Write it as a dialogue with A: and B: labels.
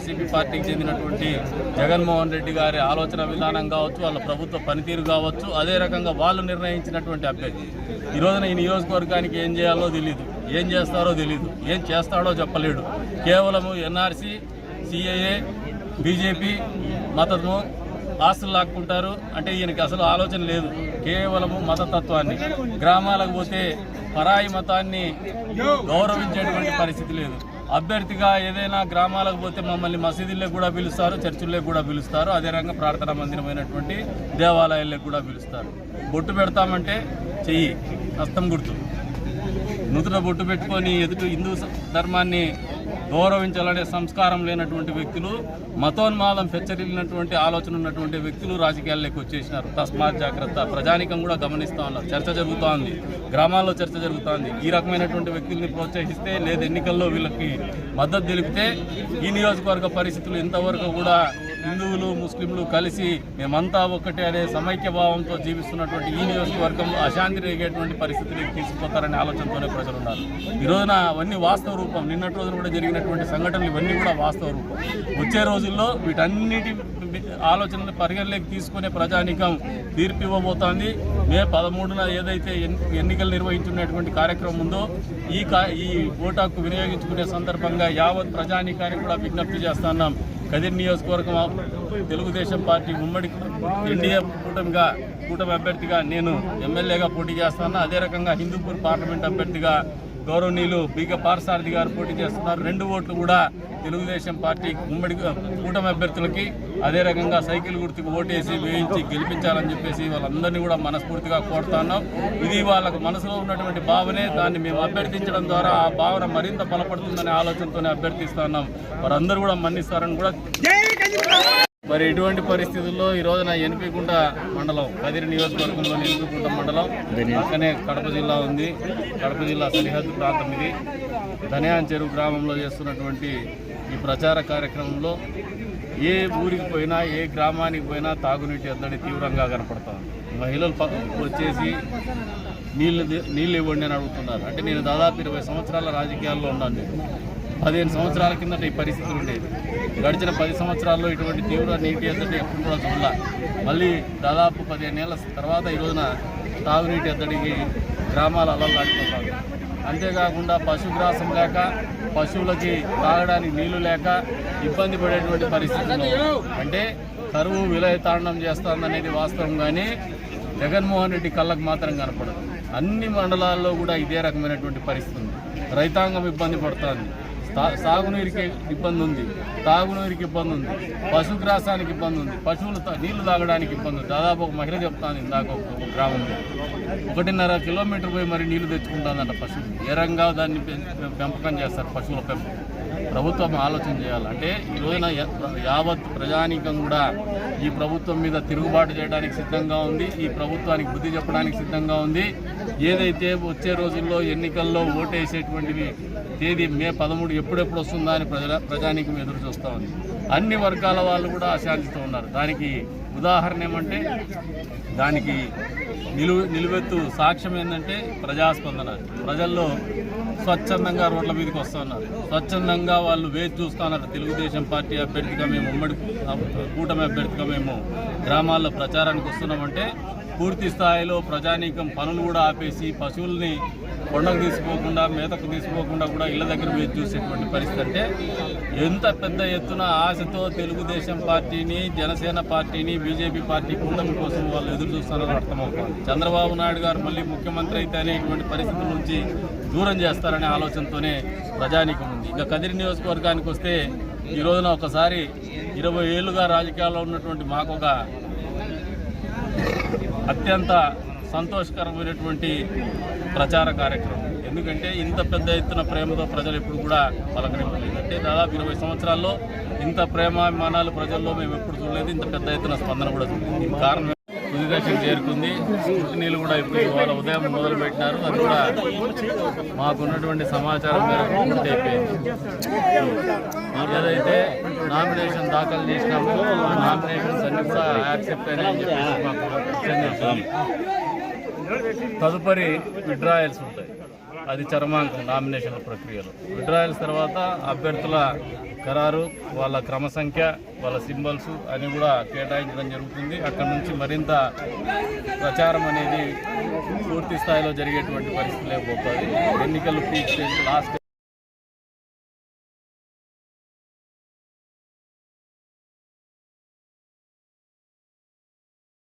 A: వైఎస్ఆర్సీపీ పార్టీకి చెందినటువంటి జగన్మోహన్ రెడ్డి గారి ఆలోచన విధానం కావచ్చు, వాళ్ళ ప్రభుత్వ పనితీరు కావచ్చు, అదే రకంగా వాళ్ళు నిర్ణయించినటువంటి అభ్యర్థి ఈ రోజున ఈ నియోజకవర్గానికి ఏం చేయాలో తెలియదు, ఏం చేస్తారో తెలియదు, ఏం చేస్తాడో చెప్పలేడు. కేవలము ఎన్ఆర్సీ, సిఏఏ, బీజేపీ మతము, ఆస్తులు లాక్కుంటారు అంటే ఈయనకి అసలు ఆలోచన లేదు. కేవలము మతతత్వాన్ని, గ్రామాలకు పోతే పరాయి మతాన్ని గౌరవించేటువంటి పరిస్థితి లేదు. అభ్యర్థిగా ఏదైనా గ్రామాలకు పోతే మమ్మల్ని మసీదుల్లో కూడా పిలుస్తారు, చర్చిల్లో కూడా పిలుస్తారు, అదే రకంగా ప్రార్థనా మందిరమైనటువంటి దేవాలయాల్లో కూడా పిలుస్తారు. బొట్టు పెడతామంటే చెయ్యి హస్తం గుర్తు, నూతన బొట్టు పెట్టుకొని ఎదుటి హిందూ ధర్మాన్ని గౌరవించాలనే సంస్కారం లేనటువంటి వ్యక్తులు, మతోన్మాదం పెచ్చరిల్లినటువంటి ఆలోచన ఉన్నటువంటి వ్యక్తులు రాజకీయాల్లోకి వచ్చేసినారు. తస్మాత్ జాగ్రత్త. ప్రజానికం కూడా గమనిస్తూ ఉన్నారు. చర్చ జరుగుతూ ఉంది, గ్రామాల్లో చర్చ జరుగుతోంది. ఈ రకమైనటువంటి వ్యక్తుల్ని ప్రోత్సహిస్తే లేదా ఎన్నికల్లో వీళ్ళకి మద్దతు తెలిపితే ఈ నియోజకవర్గ పరిస్థితులు ఇంతవరకు కూడా హిందువులు ముస్లింలు కలిసి మేమంతా ఒక్కటే అనే సమైక్య భావంతో జీవిస్తున్నటువంటి ఈ నియోజకవర్గంలో అశాంతి రేగేటువంటి పరిస్థితులకు తీసుకుపోతారనే ఆలోచనతోనే ప్రజలు ఉన్నారు. ఈ రోజున అవన్నీ వాస్తవ రూపం. నిన్నటి రోజున కూడా జరిగినటువంటి సంఘటనలు ఇవన్నీ కూడా వాస్తవ రూపం. వచ్చే రోజుల్లో వీటన్నిటి ఆలోచనలు పరిగణలోకి తీసుకునే ప్రజానీకం తీర్పు ఇవ్వబోతోంది. మే 13న ఏదైతే ఎన్నికలు నిర్వహించుకునేటువంటి కార్యక్రమం ఉందో ఈ ఓటు హక్కు వినియోగించుకునే సందర్భంగా యావత్ ప్రజానీకానికి కూడా విజ్ఞప్తి చేస్తున్నాం. కదిరి నియోజకవర్గం తెలుగుదేశం పార్టీ ఉమ్మడి ఎన్డీఏ కూటమి అభ్యర్థిగా నేను ఎమ్మెల్యేగా పోటీ చేస్తాను. అదే రకంగా హిందూపూర్ పార్లమెంట్ అభ్యర్థిగా గౌరవనీయులు బీగ పార్సారథి గారు పోటీ చేస్తున్నారు. 2 ఓట్లు కూడా తెలుగుదేశం పార్టీ ఉమ్మడి కూటమి అభ్యర్థులకి, అదే రకంగా సైకిల్ గుర్తుకు ఓటేసి వేయించి గెలిపించాలని చెప్పేసి వాళ్ళందరినీ కూడా మనస్ఫూర్తిగా కోరుతున్నాం. ఇది వాళ్ళకు మనసులో ఉన్నటువంటి భావనే. దాన్ని మేము అభ్యర్థించడం ద్వారా ఆ భావన మరింత బలపడుతుందనే ఆలోచనతోనే అభ్యర్థిస్తున్నాం. వారందరూ కూడా మన్నిస్తారని కూడా. మరి ఇటువంటి పరిస్థితుల్లో ఈ రోజున ఎన్పికుంట మండలం, కదిరి నియోజకవర్గంలోని ఎన్పికుంట మండలం, పక్కనే కడప జిల్లా ఉంది. కడప జిల్లా సరిహద్దు ప్రాంతం ఇది. ధనియాన్ చెరువు గ్రామంలో చేస్తున్నటువంటి ఈ ప్రచార కార్యక్రమంలో ఏ ఊరికి పోయినా, ఏ గ్రామానికి పోయినా తాగునీటి ఎద్దడి తీవ్రంగా కనపడుతుంది. మహిళలు వచ్చేసి నీళ్ళు ఇవ్వండి అని అడుగుతున్నారు. అంటే నేను దాదాపు 20 సంవత్సరాల రాజకీయాల్లో ఉన్నాను. 15 సంవత్సరాల కిందట ఈ పరిస్థితులు ఉండేది. గడిచిన 10 సంవత్సరాల్లో ఇటువంటి తీవ్ర నీటి ఎద్దడి ఎప్పుడు కూడా చూడాల. మళ్ళీ దాదాపు 15 ఏళ్ల తర్వాత ఈ రోజున తాగునీటి ఎద్దడికి గ్రామాలు అలల్లాడుతున్నారు. అంతేకాకుండా పశుగ్రాసం లేక, పశువులకి తాగడానికి నీళ్లు లేక ఇబ్బంది పడేటువంటి పరిస్థితులు. అంటే కరువు విలయతాండం చేస్తుందనేది వాస్తవం, కానీ జగన్మోహన్ రెడ్డి కళ్ళకు మాత్రం కనపడదు. అన్ని మండలాల్లో కూడా ఇదే రకమైనటువంటి పరిస్థితి ఉంది. రైతాంగం ఇబ్బంది పడుతుంది, సాగునీరికి ఇబ్బంది ఉంది, తాగునీరికి ఇబ్బంది ఉంది, పశుగ్రాసానికి ఇబ్బంది ఉంది, పశువులు నీళ్లు తాగడానికి ఇబ్బంది ఉంది. దాదాపు ఒక మహిళ చెప్తాను ఇందాక ఒక గ్రామంలో 1.5 కిలోమీటర్ పోయి మరి నీళ్లు తెచ్చుకుంటుందంట పశువులు. ఏ రంగా దాన్ని పెంపకం చేస్తారు, పశువుల పెంపకం. ప్రభుత్వం ఆలోచన చేయాలంటే ఈ రోజున యావత్ ప్రజానీకం కూడా ఈ ప్రభుత్వం మీద తిరుగుబాటు చేయడానికి సిద్ధంగా ఉంది. ఈ ప్రభుత్వానికి బుద్ధి చెప్పడానికి సిద్ధంగా ఉంది. ఏదైతే వచ్చే రోజుల్లో ఎన్నికల్లో ఓటేసేటువంటివి తేదీ మే 13 ఎప్పుడెప్పుడు వస్తుందా అని ప్రజానీకం ఎదురు చూస్తూ ఉంది. అన్ని వర్గాల వాళ్ళు కూడా అశాంతితో ఉన్నారు. దానికి ఉదాహరణ ఏమంటే, దానికి నిలువెత్తు సాక్ష్యం ఏంటంటే ప్రజాస్పందన. ప్రజల్లో స్వచ్ఛందంగా రోడ్ల మీదకి వస్తున్నారు, స్వచ్ఛందంగా వాళ్ళు వేచి చూస్తున్నారు. తెలుగుదేశం పార్టీ అభ్యర్థిగా మేము, ఉమ్మడి కూటమి అభ్యర్థిగా మేము గ్రామాల్లో ప్రచారానికి వస్తున్నామంటే పూర్తి స్థాయిలో ప్రజానీకం పనులు కూడా ఆపేసి పశువుల్ని కొండకు తీసుకోకుండా, మేతకు తీసుకోకుండా కూడా ఇళ్ల దగ్గర వేచి చూసేటువంటి పరిస్థితి. అంటే ఎంత పెద్ద ఎత్తున ఆశతో తెలుగుదేశం పార్టీని, జనసేన పార్టీని, బీజేపీ పార్టీ కూటమి కోసం వాళ్ళు ఎదురు చూస్తున్నారని అర్థమవుతుంది. చంద్రబాబు నాయుడు గారు మళ్ళీ ముఖ్యమంత్రి అయితేనే ఇటువంటి పరిస్థితుల నుంచి దూరం చేస్తారనే ఆలోచనతోనే ప్రజానీకం ఉంది. ఇంకా కదిరి నియోజకవర్గానికి వస్తే ఈ రోజున ఒకసారి 20 ఏళ్లుగా రాజకీయాల్లో ఉన్నటువంటి మాకు ఒక అత్యంత సంతోషకరమైనటువంటి ప్రచార కార్యక్రమం. ఎందుకంటే ఇంత పెద్ద ఎత్తున ప్రేమతో ప్రజలు ఎప్పుడు కూడా పలకరింపలేదు. అంటే దాదాపు 20 సంవత్సరాల్లో ఇంత ప్రేమాభిమానాలు ప్రజల్లో మేము ఎప్పుడు చూడలేదు. ఇంత పెద్ద ఎత్తున స్పందన కూడా చూడలేదు. దీని కారణం తుది దశకు చేరుకుంది. స్క్రూటినీలు కూడా ఇప్పుడు ఇవాళ ఉదయం మొదలుపెట్టినారు. అది కూడా మాకున్నటువంటి సమాచారం మేరకు పూర్తి అయిపోయింది. ఏదైతే నామినేషన్ దాఖలు చేసినామో ఆ నామినేషన్స్ అన్ని కూడా యాక్సెప్ట్ అయినాయని చెప్పేసి మాకు తదుపరి విత్డ్రాయల్స్ ఉంటాయి. అది చరమాంకం నామినేషన్ల ప్రక్రియలో. విడ్రాయల్స్ తర్వాత అభ్యర్థుల ఖరారు, వాళ్ళ క్రమ సంఖ్య, వాళ్ళ సింబల్స్ అని కూడా కేటాయించడం జరుగుతుంది. అక్కడ నుంచి మరింత ప్రచారం అనేది పూర్తి స్థాయిలో జరిగేటువంటి పరిస్థితి లేకపోతుంది. ఎన్నికలు పీక్ స్టేజ్ లాస్ట్